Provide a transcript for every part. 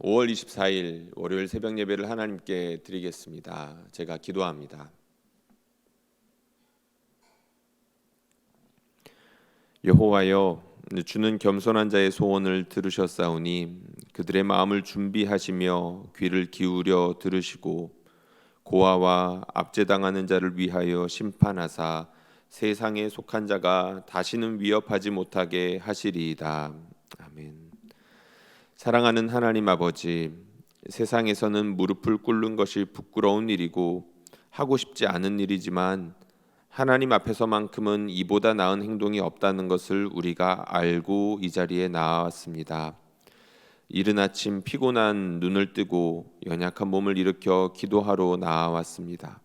5월 24일 월요일 새벽 예배를 하나님께 드리겠습니다. 제가 기도합니다. 여호와여, 주는 겸손한 자의 소원을 들으셨사오니 그들의 마음을 준비하시며 귀를 기울여 들으시고 고아와 압제당하는 자를 위하여 심판하사 세상에 속한 자가 다시는 위협하지 못하게 하시리이다. 아멘. 사랑하는 하나님 아버지, 세상에서는 무릎을 꿇는 것이 부끄러운 일이고 하고 싶지 않은 일이지만 하나님 앞에서만큼은 이보다 나은 행동이 없다는 것을 우리가 알고 이 자리에 나왔습니다. 이른 아침 피곤한 눈을 뜨고 연약한 몸을 일으켜 기도하러 나왔습니다.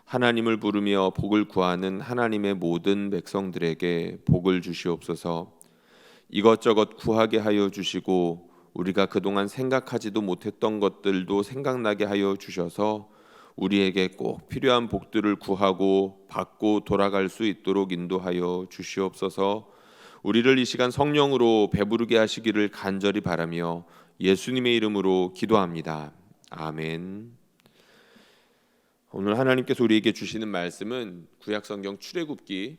하나님을 부르며 복을 구하는 하나님의 모든 백성들에게 복을 주시옵소서. 이것저것 구하게 하여 주시고 우리가 그동안 생각하지도 못했던 것들도 생각나게 하여 주셔서 우리에게 꼭 필요한 복들을 구하고 받고 돌아갈 수 있도록 인도하여 주시옵소서. 우리를 이 시간 성령으로 배부르게 하시기를 간절히 바라며 예수님의 이름으로 기도합니다. 아멘. 오늘 하나님께서 우리에게 주시는 말씀은 구약성경 출애굽기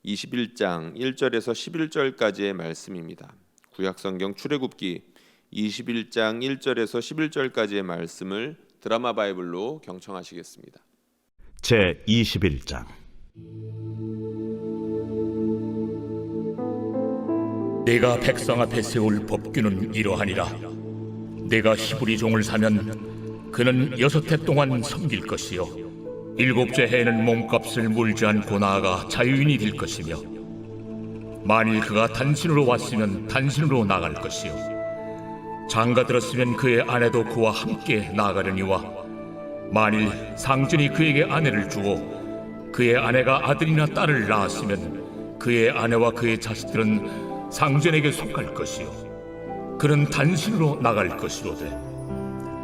21장 1절에서 11절까지의 말씀입니다. 구약성경 출애굽기 21장 1절에서 11절까지의 말씀을 드라마 바이블로 경청하시겠습니다. 제 21장. 내가 백성 앞에 세울 법규는 이러하니라. 내가 히브리 종을 사면 그는 6해 동안 섬길 것이요 7째 해에는 몸값을 물지 않고 나아가 자유인이 될 것이며 만일 그가 단신으로 왔으면 단신으로 나갈 것이요 장가 들었으면 그의 아내도 그와 함께 나가려니와 만일 상전이 그에게 아내를 주고 그의 아내가 아들이나 딸을 낳았으면 그의 아내와 그의 자식들은 상전에게 속할 것이요 그는 단신으로 나갈 것이로되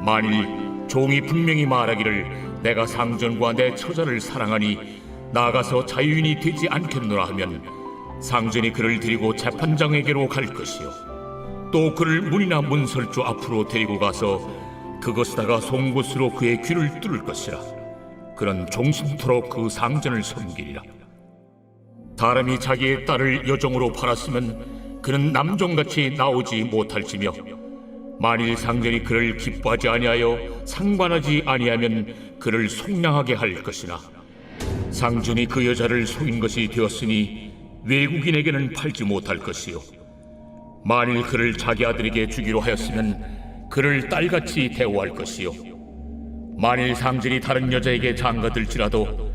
만일 종이 분명히 말하기를 내가 상전과 내 처자를 사랑하니 나가서 자유인이 되지 않겠노라 하면 상전이 그를 데리고 재판장에게로 갈 것이요 또 그를 문이나 문설주 앞으로 데리고 가서 그것에다가 송곳으로 그의 귀를 뚫을 것이라. 그는 종신토록 그 상전을 섬기리라. 사람이 자기의 딸을 여종으로 팔았으면 그는 남종같이 나오지 못할지며 만일 상전이 그를 기뻐하지 아니하여 상관하지 아니하면 그를 속량하게 할 것이나 상전이 그 여자를 속인 것이 되었으니 외국인에게는 팔지 못할 것이요 만일 그를 자기 아들에게 주기로 하였으면 그를 딸같이 대우할 것이요 만일 상전이 다른 여자에게 장가들지라도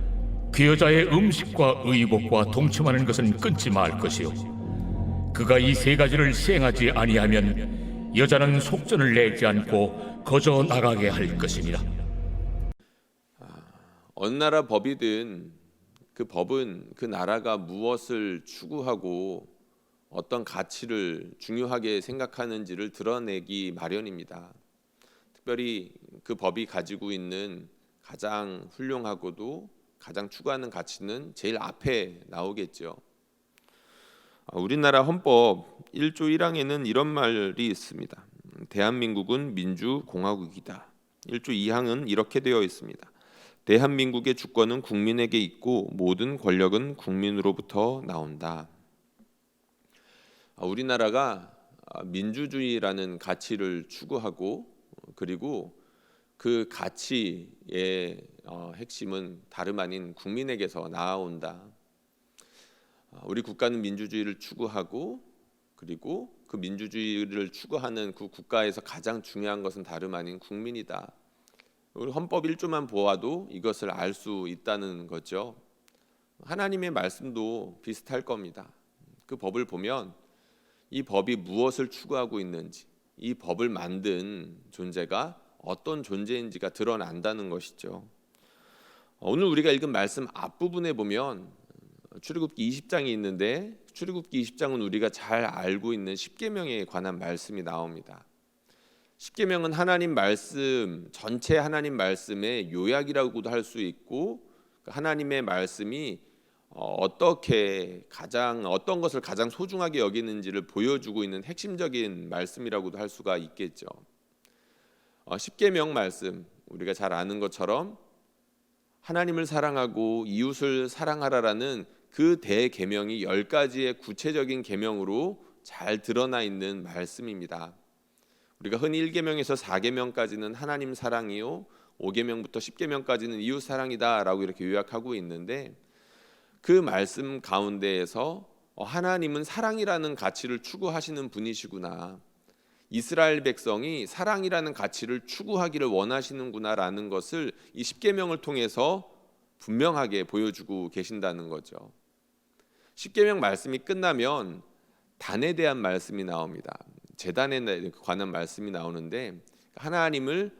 그 여자의 음식과 의복과 동침하는 것은 끊지 말 것이요 그가 이 3가지를 시행하지 아니하면 여자는 속전을 내지 않고 거저 나가게 할 것입니다. 어느 나라 법이든 그 법은 그 나라가 무엇을 추구하고 어떤 가치를 중요하게 생각하는지를 드러내기 마련입니다. 특별히 그 법이 가지고 있는 가장 훌륭하고도 가장 추구하는 가치는 제일 앞에 나오겠죠. 우리나라 헌법 1조 1항에는 이런 말이 있습니다. 대한민국은 민주공화국이다. 1조 2항은 이렇게 되어 있습니다. 대한민국의 주권은 국민에게 있고 모든 권력은 국민으로부터 나온다. 우리나라가 민주주의라는 가치를 추구하고 그리고 그 가치의 핵심은 다름 아닌 국민에게서 나온다. 우리 국가는 민주주의를 추구하고 그리고 그 민주주의를 추구하는 그 국가에서 가장 중요한 것은 다름 아닌 국민이다. 우리 헌법 1조만 보아도 이것을 알 수 있다는 거죠. 하나님의 말씀도 비슷할 겁니다. 그 법을 보면 이 법이 무엇을 추구하고 있는지, 이 법을 만든 존재가 어떤 존재인지가 드러난다는 것이죠. 오늘 우리가 읽은 말씀 앞부분에 보면 출애굽기 20장이 있는데 출애굽기 20장은 우리가 잘 알고 있는 십계명에 관한 말씀이 나옵니다. 십계명은 하나님 말씀 전체 하나님 말씀의 요약이라고도 할 수 있고 하나님의 말씀이 어떤 것을 가장 소중하게 여기는지를 보여주고 있는 핵심적인 말씀이라고도 할 수가 있겠죠. 십계명 말씀, 우리가 잘 아는 것처럼 하나님을 사랑하고 이웃을 사랑하라라는 그 대계명이 10가지의 구체적인 계명으로 잘 드러나 있는 말씀입니다. 우리가 흔히 1계명에서 4계명까지는 하나님 사랑이요, 5계명부터 10계명까지는 이웃 사랑이다라고 이렇게 요약하고 있는데, 그 말씀 가운데에서 하나님은 사랑이라는 가치를 추구하시는 분이시구나, 이스라엘 백성이 사랑이라는 가치를 추구하기를 원하시는구나라는 것을 이 십계명을 통해서 분명하게 보여주고 계신다는 거죠. 십계명 말씀이 끝나면 단에 대한 말씀이 나옵니다. 제단에 관한 말씀이 나오는데, 하나님을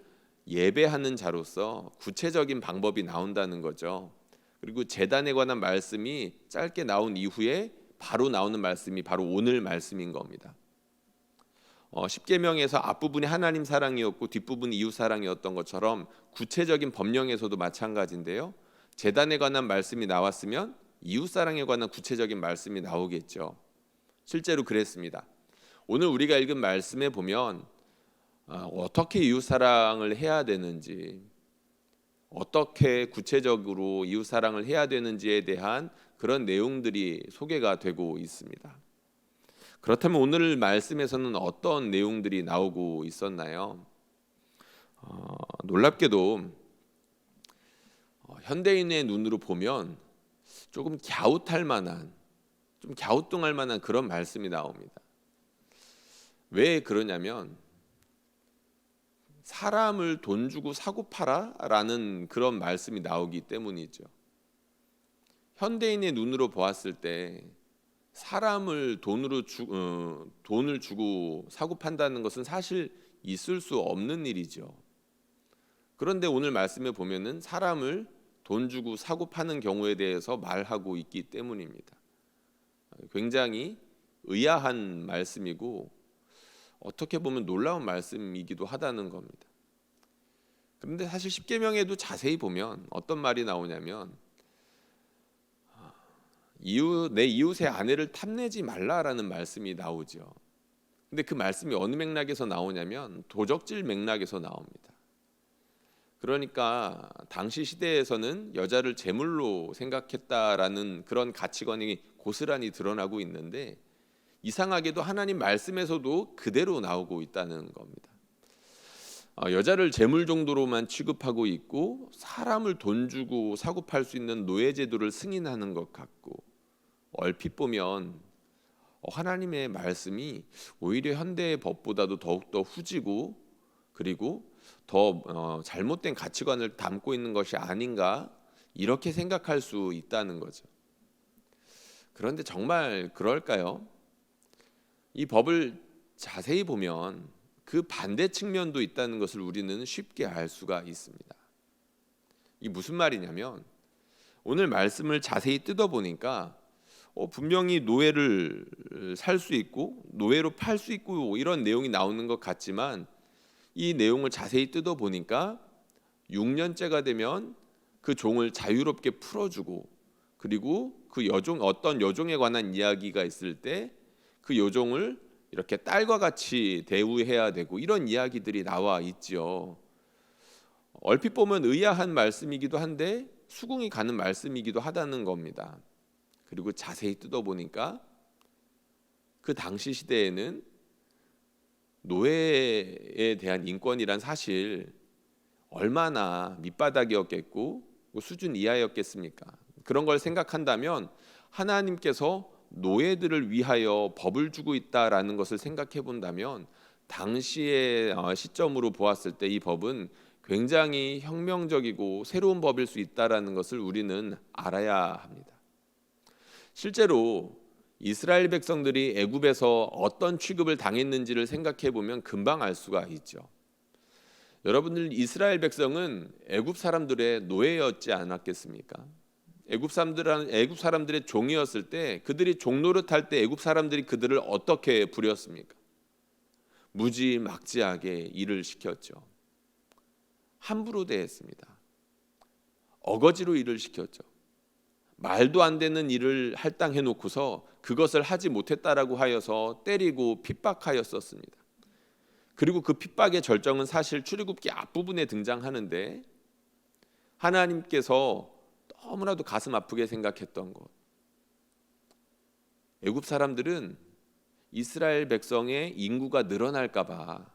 예배하는 자로서 구체적인 방법이 나온다는 거죠. 그리고 제단에 관한 말씀이 짧게 나온 이후에 바로 나오는 말씀이 바로 오늘 말씀인 겁니다. 십계명에서 앞부분이 하나님 사랑이었고 뒷부분이 이웃 사랑이었던 것처럼 구체적인 법령에서도 마찬가지인데요. 제단에 관한 말씀이 나왔으면 이웃 사랑에 관한 구체적인 말씀이 나오겠죠. 실제로 그랬습니다. 오늘 우리가 읽은 말씀에 보면 어떻게 이웃 사랑을 해야 되는지, 어떻게 구체적으로 이웃 사랑을 해야 되는지에 대한 그런 내용들이 소개가 되고 있습니다. 그렇다면 오늘 말씀에서는 어떤 내용들이 나오고 있었나요? 놀랍게도 현대인의 눈으로 보면 조금 갸웃할 만한, 좀 갸우뚱할 만한 그런 말씀이 나옵니다. 왜 그러냐면 사람을 돈 주고 사고 팔아라는 그런 말씀이 나오기 때문이죠. 현대인의 눈으로 보았을 때 사람을 돈을 주고 사고 판다는 것은 사실 있을 수 없는 일이죠. 그런데 오늘 말씀에 보면은 사람을 돈 주고 사고 파는 경우에 대해서 말하고 있기 때문입니다. 굉장히 의아한 말씀이고 어떻게 보면 놀라운 말씀이기도 하다는 겁니다. 그런데 사실 십계명에도 자세히 보면 어떤 말이 나오냐면 내 이웃의 아내를 탐내지 말라라는 말씀이 나오죠. 근데 그 말씀이 어느 맥락에서 나오냐면 도적질 맥락에서 나옵니다. 그러니까 당시 시대에서는 여자를 제물로 생각했다라는 그런 가치관이 고스란히 드러나고 있는데, 이상하게도 하나님 말씀에서도 그대로 나오고 있다는 겁니다. 여자를 제물 정도로만 취급하고 있고 사람을 돈 주고 사고 팔 수 있는 노예 제도를 승인하는 것 같고, 얼핏 보면 하나님의 말씀이 오히려 현대의 법보다도 더욱더 후지고 그리고 더 잘못된 가치관을 담고 있는 것이 아닌가, 이렇게 생각할 수 있다는 거죠. 그런데 정말 그럴까요? 이 법을 자세히 보면 그 반대 측면도 있다는 것을 우리는 쉽게 알 수가 있습니다. 이 무슨 말이냐면 오늘 말씀을 자세히 뜯어보니까 분명히 노예를 살 수 있고 노예로 팔 수 있고 이런 내용이 나오는 것 같지만, 이 내용을 자세히 뜯어보니까 6년째가 되면 그 종을 자유롭게 풀어주고, 그리고 그 어떤 여종에 관한 이야기가 있을 때 그 여종을 이렇게 딸과 같이 대우해야 되고, 이런 이야기들이 나와 있죠. 얼핏 보면 의아한 말씀이기도 한데 수긍이 가는 말씀이기도 하다는 겁니다. 그리고 자세히 뜯어보니까 그 당시 시대에는 노예에 대한 인권이란 사실 얼마나 밑바닥이었겠고 수준 이하였겠습니까? 그런 걸 생각한다면 하나님께서 노예들을 위하여 법을 주고 있다라는 것을 생각해 본다면 당시의 시점으로 보았을 때 이 법은 굉장히 혁명적이고 새로운 법일 수 있다라는 것을 우리는 알아야 합니다. 실제로 이스라엘 백성들이 애굽에서 어떤 취급을 당했는지를 생각해 보면 금방 알 수가 있죠. 여러분들, 이스라엘 백성은 애굽 사람들의 노예였지 않았겠습니까? 애굽 사람들의 종이었을 때, 그들이 종노릇할 때 애굽 사람들이 그들을 어떻게 부렸습니까? 무지막지하게 일을 시켰죠. 함부로 대했습니다. 어거지로 일을 시켰죠. 말도 안 되는 일을 할당해 놓고서 그것을 하지 못했다라고 하여서 때리고 핍박하였었습니다. 그리고 그 핍박의 절정은 사실 출애굽기 앞부분에 등장하는데 하나님께서 너무나도 가슴 아프게 생각했던 것, 애굽 사람들은 이스라엘 백성의 인구가 늘어날까 봐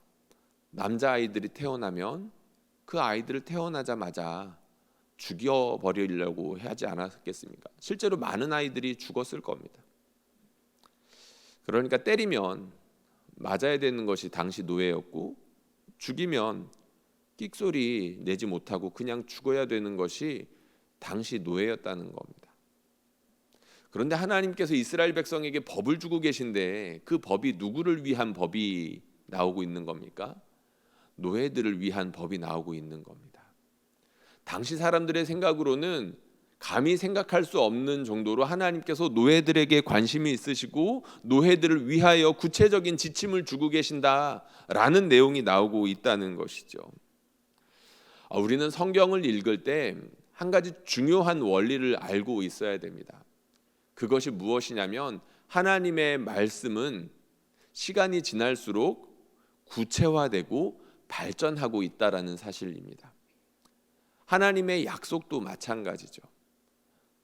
남자아이들이 태어나면 그 아이들을 태어나자마자 죽여버리려고 하지 않았겠습니까? 실제로 많은 아이들이 죽었을 겁니다. 그러니까 때리면 맞아야 되는 것이 당시 노예였고, 죽이면 끽소리 내지 못하고 그냥 죽어야 되는 것이 당시 노예였다는 겁니다. 그런데 하나님께서 이스라엘 백성에게 법을 주고 계신데 그 법이 누구를 위한 법이 나오고 있는 겁니까? 노예들을 위한 법이 나오고 있는 겁니다. 당시 사람들의 생각으로는 감히 생각할 수 없는 정도로 하나님께서 노예들에게 관심이 있으시고 노예들을 위하여 구체적인 지침을 주고 계신다라는 내용이 나오고 있다는 것이죠. 우리는 성경을 읽을 때 한 가지 중요한 원리를 알고 있어야 됩니다. 그것이 무엇이냐면 하나님의 말씀은 시간이 지날수록 구체화되고 발전하고 있다라는 사실입니다. 하나님의 약속도 마찬가지죠.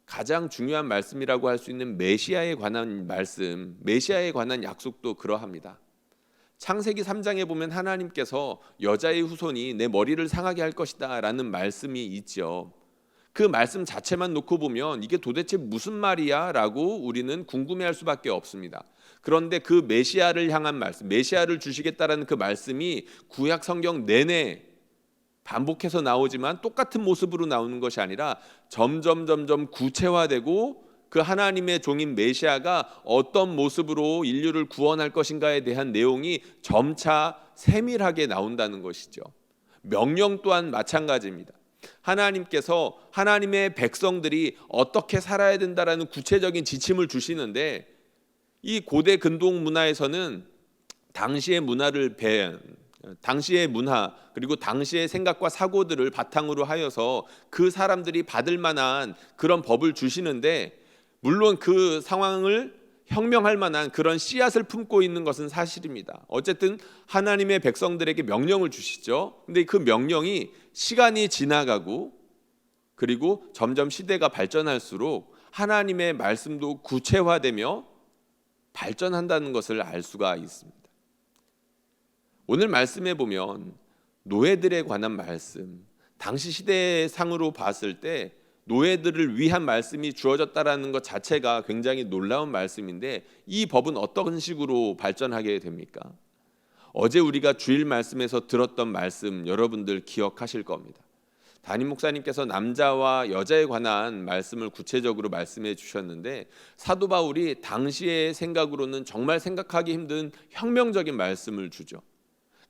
가장 중요한 말씀이라고 할 수 있는 메시아에 관한 말씀, 메시아에 관한 약속도 그러합니다. 창세기 3장에 보면 하나님께서 여자의 후손이 내 머리를 상하게 할 것이다 라는 말씀이 있죠. 그 말씀 자체만 놓고 보면 이게 도대체 무슨 말이야? 라고 우리는 궁금해할 수밖에 없습니다. 그런데 그 메시아를 향한 말씀, 메시아를 주시겠다라는 그 말씀이 구약 성경 내내 반복해서 나오지만 똑같은 모습으로 나오는 것이 아니라 점점 구체화되고 그 하나님의 종인 메시아가 어떤 모습으로 인류를 구원할 것인가에 대한 내용이 점차 세밀하게 나온다는 것이죠. 명령 또한 마찬가지입니다. 하나님께서 하나님의 백성들이 어떻게 살아야 된다라는 구체적인 지침을 주시는데, 이 고대 근동 문화에서는 당시의 문화 그리고 당시의 생각과 사고들을 바탕으로 하여서 그 사람들이 받을 만한 그런 법을 주시는데, 물론 그 상황을 혁명할 만한 그런 씨앗을 품고 있는 것은 사실입니다. 어쨌든 하나님의 백성들에게 명령을 주시죠. 근데 그 명령이 시간이 지나가고 그리고 점점 시대가 발전할수록 하나님의 말씀도 구체화되며 발전한다는 것을 알 수가 있습니다. 오늘 말씀에 보면 노예들에 관한 말씀, 당시 시대상으로 봤을 때 노예들을 위한 말씀이 주어졌다라는 것 자체가 굉장히 놀라운 말씀인데, 이 법은 어떤 식으로 발전하게 됩니까? 어제 우리가 주일 말씀에서 들었던 말씀 여러분들 기억하실 겁니다. 담임 목사님께서 남자와 여자에 관한 말씀을 구체적으로 말씀해 주셨는데, 사도 바울이 당시의 생각으로는 정말 생각하기 힘든 혁명적인 말씀을 주죠.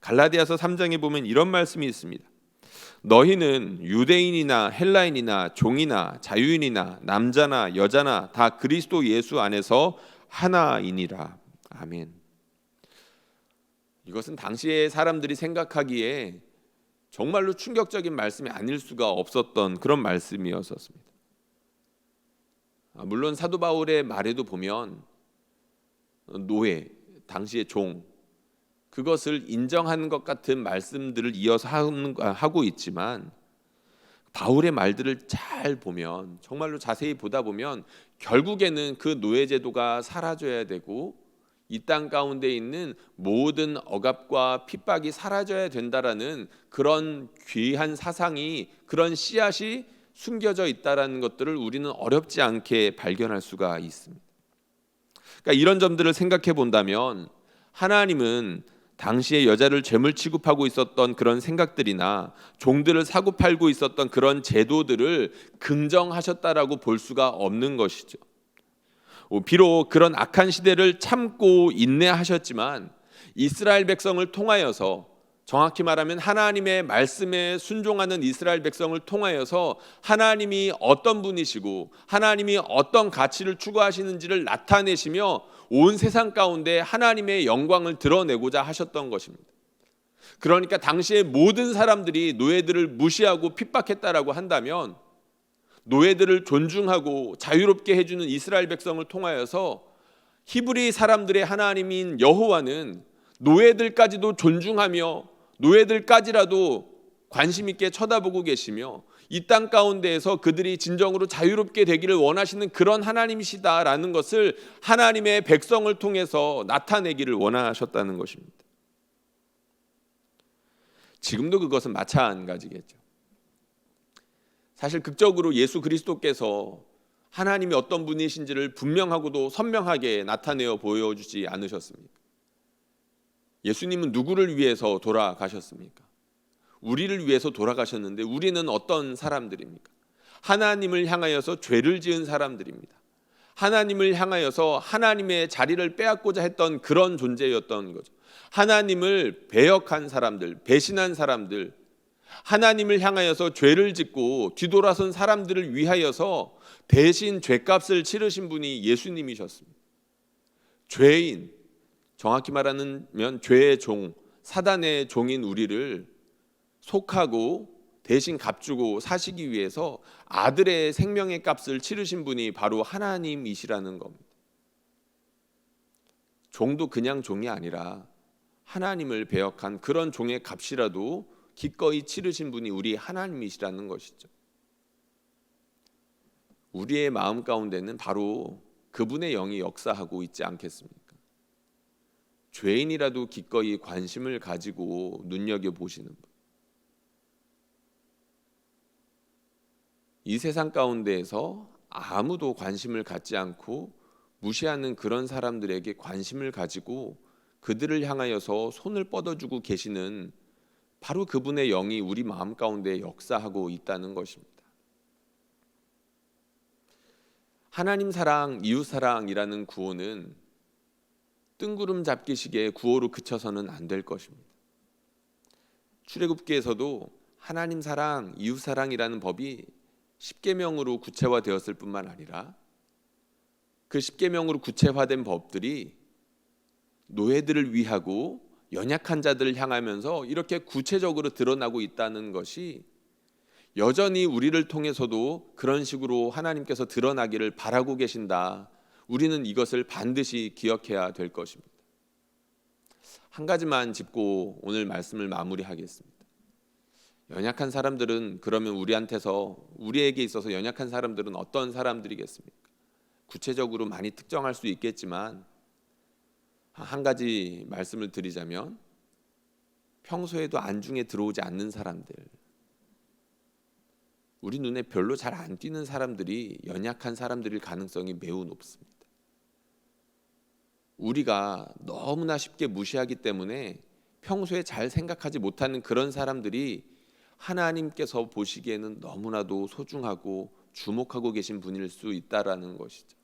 갈라디아서 3장에 보면 이런 말씀이 있습니다. 너희는 유대인이나 헬라인이나 종이나 자유인이나 남자나 여자나 다 그리스도 예수 안에서 하나이니라. 아멘. 이것은 당시의 사람들이 생각하기에 정말로 충격적인 말씀이 아닐 수가 없었던 그런 말씀이었습니다. 물론 사도 바울의 말에도 보면 노예, 당시의 종, 그것을 인정하는 것 같은 말씀들을 이어서 하고 있지만, 바울의 말들을 잘 보면, 정말로 자세히 보다 보면 결국에는 그 노예 제도가 사라져야 되고 이 땅 가운데 있는 모든 억압과 핍박이 사라져야 된다라는 그런 귀한 사상이, 그런 씨앗이 숨겨져 있다라는 것들을 우리는 어렵지 않게 발견할 수가 있습니다. 그러니까 이런 점들을 생각해 본다면 하나님은 당시에 여자를 죄물 취급하고 있었던 그런 생각들이나 종들을 사고팔고 있었던 그런 제도들을 긍정하셨다라고 볼 수가 없는 것이죠. 비록 그런 악한 시대를 참고 인내하셨지만 이스라엘 백성을 통하여서, 정확히 말하면 하나님의 말씀에 순종하는 이스라엘 백성을 통하여서 하나님이 어떤 분이시고 하나님이 어떤 가치를 추구하시는지를 나타내시며 온 세상 가운데 하나님의 영광을 드러내고자 하셨던 것입니다. 그러니까 당시에 모든 사람들이 노예들을 무시하고 핍박했다라고 한다면 노예들을 존중하고 자유롭게 해주는 이스라엘 백성을 통하여서 히브리 사람들의 하나님인 여호와는 노예들까지도 존중하며 노예들까지라도 관심 있게 쳐다보고 계시며 이 땅 가운데에서 그들이 진정으로 자유롭게 되기를 원하시는 그런 하나님이시다라는 것을 하나님의 백성을 통해서 나타내기를 원하셨다는 것입니다. 지금도 그것은 마찬가지겠죠. 사실 극적으로 예수 그리스도께서 하나님이 어떤 분이신지를 분명하고도 선명하게 나타내어 보여주지 않으셨습니까? 예수님은 누구를 위해서 돌아가셨습니까? 우리를 위해서 돌아가셨는데 우리는 어떤 사람들입니까? 하나님을 향하여서 죄를 지은 사람들입니다. 하나님을 향하여서 하나님의 자리를 빼앗고자 했던 그런 존재였던 거죠. 하나님을 배역한 사람들, 배신한 사람들, 하나님을 향하여서 죄를 짓고 뒤돌아선 사람들을 위하여서 대신 죄값을 치르신 분이 예수님이셨습니다. 죄인, 정확히 말하면 죄의 종, 사단의 종인 우리를 속하고 대신 값주고 사시기 위해서 아들의 생명의 값을 치르신 분이 바로 하나님이시라는 겁니다. 종도 그냥 종이 아니라 하나님을 배역한 그런 종의 값이라도 기꺼이 치르신 분이 우리 하나님이시라는 것이죠. 우리의 마음 가운데는 바로 그분의 영이 역사하고 있지 않겠습니까? 죄인이라도 기꺼이 관심을 가지고 눈여겨보시는 분. 이 세상 가운데에서 아무도 관심을 갖지 않고 무시하는 그런 사람들에게 관심을 가지고 그들을 향하여서 손을 뻗어주고 계시는 바로 그분의 영이 우리 마음 가운데 역사하고 있다는 것입니다. 하나님 사랑, 이웃 사랑이라는 구호는 뜬구름 잡기식의 구호로 그쳐서는 안 될 것입니다. 출애굽기에서도 하나님 사랑, 이웃 사랑이라는 법이 십계명으로 구체화되었을 뿐만 아니라 그 십계명으로 구체화된 법들이 노예들을 위하고 연약한 자들을 향하면서 이렇게 구체적으로 드러나고 있다는 것이 여전히 우리를 통해서도 그런 식으로 하나님께서 드러나기를 바라고 계신다. 우리는 이것을 반드시 기억해야 될 것입니다. 한 가지만 짚고 오늘 말씀을 마무리하겠습니다. 연약한 사람들은 그러면 우리에게 있어서 연약한 사람들은 어떤 사람들이겠습니까? 구체적으로 많이 특정할 수 있겠지만 한 가지 말씀을 드리자면 평소에도 안중에 들어오지 않는 사람들, 우리 눈에 별로 잘 안 띄는 사람들이 연약한 사람들일 가능성이 매우 높습니다. 우리가 너무나 쉽게 무시하기 때문에 평소에 잘 생각하지 못하는 그런 사람들이 하나님께서 보시기에는 너무나도 소중하고 주목하고 계신 분일 수 있다라는 것이죠.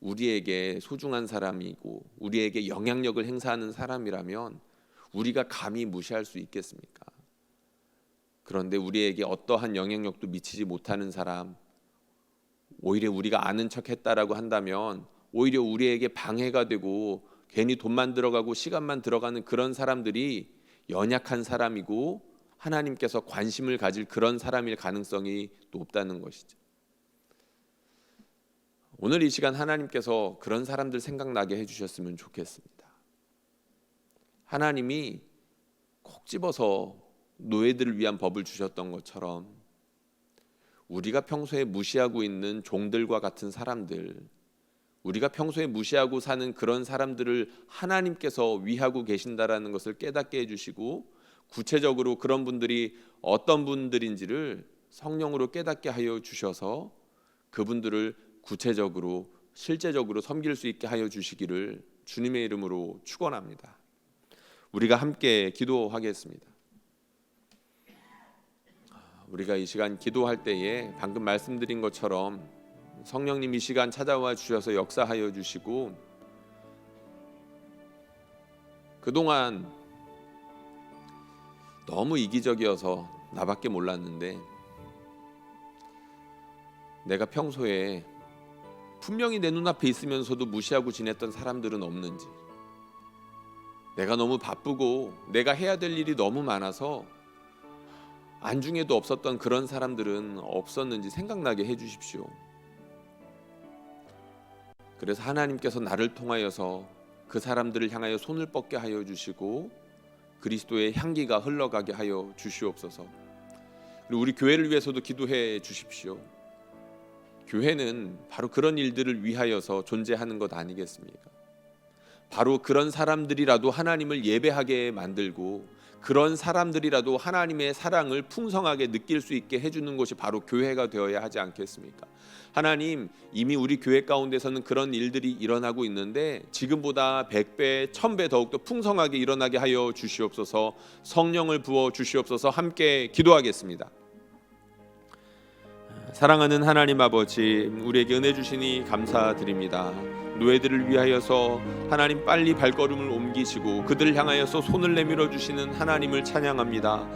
우리에게 소중한 사람이고 우리에게 영향력을 행사하는 사람이라면 우리가 감히 무시할 수 있겠습니까? 그런데 우리에게 어떠한 영향력도 미치지 못하는 사람, 오히려 우리가 아는 척 했다라고 한다면 오히려 우리에게 방해가 되고 괜히 돈만 들어가고 시간만 들어가는 그런 사람들이 연약한 사람이고 하나님께서 관심을 가질 그런 사람일 가능성이 높다는 것이죠. 오늘 이 시간 하나님께서 그런 사람들 생각나게 해주셨으면 좋겠습니다. 하나님이 콕 집어서 노예들을 위한 법을 주셨던 것처럼 우리가 평소에 무시하고 있는 종들과 같은 사람들, 우리가 평소에 무시하고 사는 그런 사람들을 하나님께서 위하고 계신다라는 것을 깨닫게 해주시고 구체적으로 그런 분들이 어떤 분들인지를 성령으로 깨닫게 하여 주셔서 그분들을 구체적으로 실제적으로 섬길 수 있게 하여 주시기를 주님의 이름으로 축원합니다. 우리가 함께 기도하겠습니다. 우리가 이 시간 기도할 때에 방금 말씀드린 것처럼 성령님 이 시간 찾아와 주셔서 역사하여 주시고 그동안 너무 이기적이어서 나밖에 몰랐는데 내가 평소에 분명히 내 눈앞에 있으면서도 무시하고 지냈던 사람들은 없는지, 내가 너무 바쁘고 내가 해야 될 일이 너무 많아서 안중에도 없었던 그런 사람들은 없었는지 생각나게 해주십시오. 그래서 하나님께서 나를 통하여서 그 사람들을 향하여 손을 뻗게 하여 주시고 그리스도의 향기가 흘러가게 하여 주시옵소서. 그리고 우리 교회를 위해서도 기도해 주십시오. 교회는 바로 그런 일들을 위하여서 존재하는 것 아니겠습니까? 바로 그런 사람들이라도 하나님을 예배하게 만들고 그런 사람들이라도 하나님의 사랑을 풍성하게 느낄 수 있게 해주는 것이 바로 교회가 되어야 하지 않겠습니까? 하나님, 이미 우리 교회 가운데서는 그런 일들이 일어나고 있는데 지금보다 100배, 1000배 더욱더 풍성하게 일어나게 하여 주시옵소서. 성령을 부어 주시옵소서. 함께 기도하겠습니다. 사랑하는 하나님 아버지, 우리에게 은혜 주시니 감사드립니다. 노예들을 위하여서 하나님 빨리 발걸음을 옮기시고 그들을 향하여서 손을 내밀어 주시는 하나님을 찬양합니다.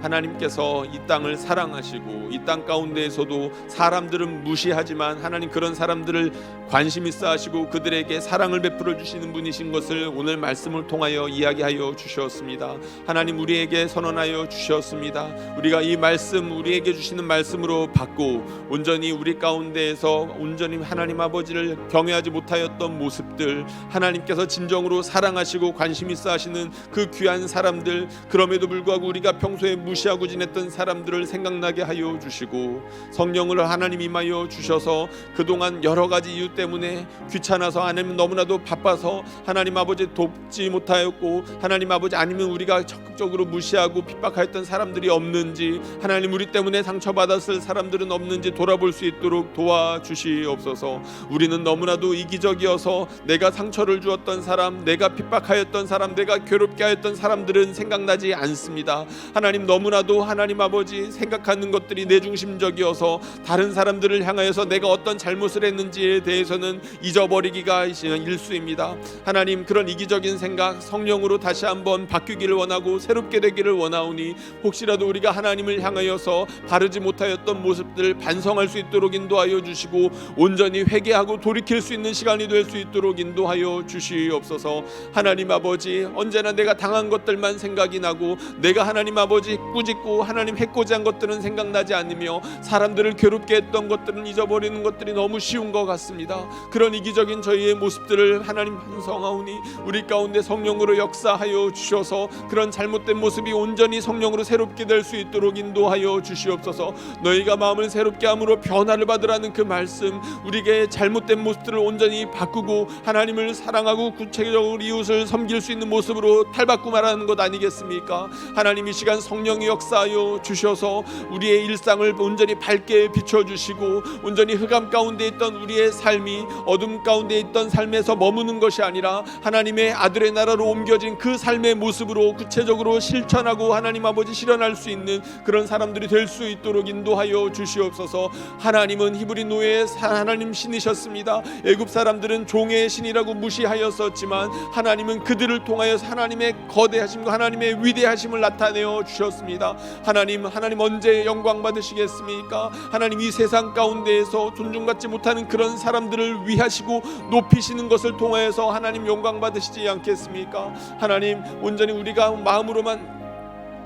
하나님께서 이 땅을 사랑하시고 이 땅 가운데에서도 사람들은 무시하지만 하나님 그런 사람들을 관심 있어 하시고 그들에게 사랑을 베풀어 주시는 분이신 것을 오늘 말씀을 통하여 이야기하여 주셨습니다. 하나님, 우리에게 선언하여 주셨습니다. 우리가 이 말씀, 우리에게 주시는 말씀으로 받고 온전히 우리 가운데에서 온전히 하나님 아버지를 경외하지 못하였던 모습들, 하나님께서 진정으로 사랑하시고 관심 있어 하시는 그 귀한 사람들, 그럼에도 불구하고 우리가 평소에 무시하고 지냈던 사람들을 생각나게 하여 주시고 성령을 하나님 임하여 주셔서 그동안 여러 가지 이유 때문에 귀찮아서 아니면 너무나도 바빠서 하나님 아버지 돕지 못하였고 하나님 아버지 아니면 우리가 적극적으로 무시하고 핍박하였던 사람들이 없는지, 하나님 우리 때문에 상처받았을 사람들은 없는지 돌아볼 수 있도록 도와주시옵소서. 우리는 너무나도 이기적이어서 내가 상처를 주었던 사람, 내가 핍박하였던 사람, 내가 괴롭게 하였던 사람들은 생각나지 않습니다. 하나님, 너무나도 하나님 아버지 생각하는 것들이 내 중심적이어서 다른 사람들을 향하여서 내가 어떤 잘못을 했는지에 대해서는 잊어버리기가 일수입니다. 하나님, 그런 이기적인 생각 성령으로 다시 한번 바뀌기를 원하고 새롭게 되기를 원하오니 혹시라도 우리가 하나님을 향하여서 바르지 못하였던 모습들을 반성할 수 있도록 인도하여 주시고 온전히 회개하고 돌이킬 수 있는 시간이 될 수 있도록 인도하여 주시옵소서. 하나님 아버지, 언제나 내가 당한 것들만 생각이 나고 내가 하나님 아버지 꾸짖고 하나님 해코지 한 것들은 생각나지 않으며 사람들을 괴롭게 했던 것들은 잊어버리는 것들이 너무 쉬운 것 같습니다. 그런 이기적인 저희의 모습들을 하나님 반성하오니 우리 가운데 성령으로 역사하여 주셔서 그런 잘못된 모습이 온전히 성령으로 새롭게 될 수 있도록 인도하여 주시옵소서. 너희가 마음을 새롭게 함으로 변화를 받으라는 그 말씀, 우리에게 잘못된 모습들을 온전히 바꾸고 하나님을 사랑하고 구체적으로 이웃을 섬길 수 있는 모습으로 탈바꿈 하라는 것 아니겠습니까? 하나님, 이 시간 성령이 역사하여 주셔서 우리의 일상을 온전히 밝게 비춰주시고 온전히 흑암 가운데 있던 우리의 삶이 어둠 가운데 있던 삶에서 머무는 것이 아니라 하나님의 아들의 나라로 옮겨진 그 삶의 모습으로 구체적으로 실천하고 하나님 아버지 실현할 수 있는 그런 사람들이 될 수 있도록 인도하여 주시옵소서. 하나님은 히브리 노예의 하나님 신이셨습니다. 애굽 사람들은 종의 신이라고 무시하였었지만 하나님은 그들을 통하여서 하나님의 거대하심과 하나님의 위대하심을 나타내어 주셨습니다. 하나님 언제 영광 받으시겠습니까? 하나님, 이 세상 가운데에서 존중받지 못하는 그런 사람들을 위하시고 높이시는 것을 통하여서 하나님 영광 받으시지 않겠습니까? 하나님, 온전히 우리가 마음으로만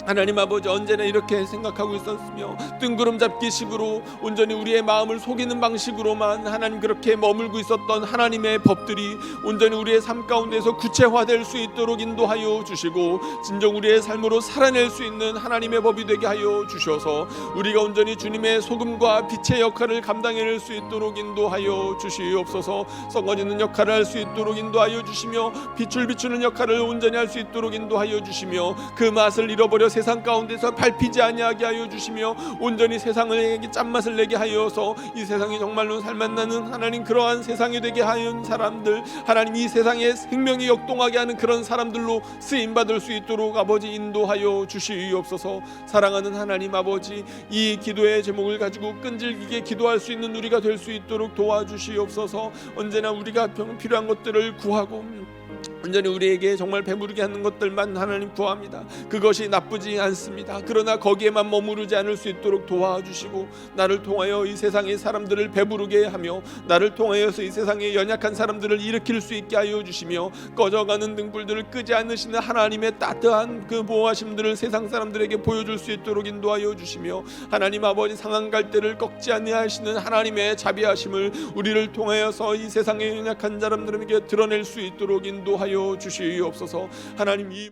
하나님 아버지 언제나 이렇게 생각하고 있었으며 뜬구름 잡기식으로 온전히 우리의 마음을 속이는 방식으로만 하나님 그렇게 머물고 있었던 하나님의 법들이 온전히 우리의 삶 가운데서 구체화될 수 있도록 인도하여 주시고 진정 우리의 삶으로 살아낼 수 있는 하나님의 법이 되게 하여 주셔서 우리가 온전히 주님의 소금과 빛의 역할을 감당해낼 수 있도록 인도하여 주시옵소서. 썩어지는 역할을 할 수 있도록 인도하여 주시며 빛을 비추는 역할을 온전히 할 수 있도록 인도하여 주시며 그 맛을 잃어버려 세상 가운데서 밟히지 아니하게 하여 주시며 온전히 세상에게 짠맛을 내게 하여서 이 세상이 정말로 살맛나는 하나님 그러한 세상이 되게 하는 사람들, 하나님 이 세상에 생명이 역동하게 하는 그런 사람들로 쓰임받을 수 있도록 아버지 인도하여 주시옵소서. 사랑하는 하나님 아버지, 이 기도의 제목을 가지고 끈질기게 기도할 수 있는 우리가 될 수 있도록 도와주시옵소서. 언제나 우리가 필요한 것들을 구하고 온전히 우리에게 정말 배부르게 하는 것들만 하나님 구합니다. 그것이 나쁘지 않습니다. 그러나 거기에만 머무르지 않을 수 있도록 도와주시고 나를 통하여 이 세상의 사람들을 배부르게 하며 나를 통하여서 이 세상의 연약한 사람들을 일으킬 수 있게 하여 주시며 꺼져가는 등불들을 끄지 않으시는 하나님의 따뜻한 그 보호하심들을 세상 사람들에게 보여줄 수 있도록 인도하여 주시며 하나님 아버지 상한 갈대를 꺾지 아니하시는 하나님의 자비하심을 우리를 통하여서 이 세상의 연약한 사람들에게 드러낼 수 있도록 인도하여 주시옵소서. 하나님 이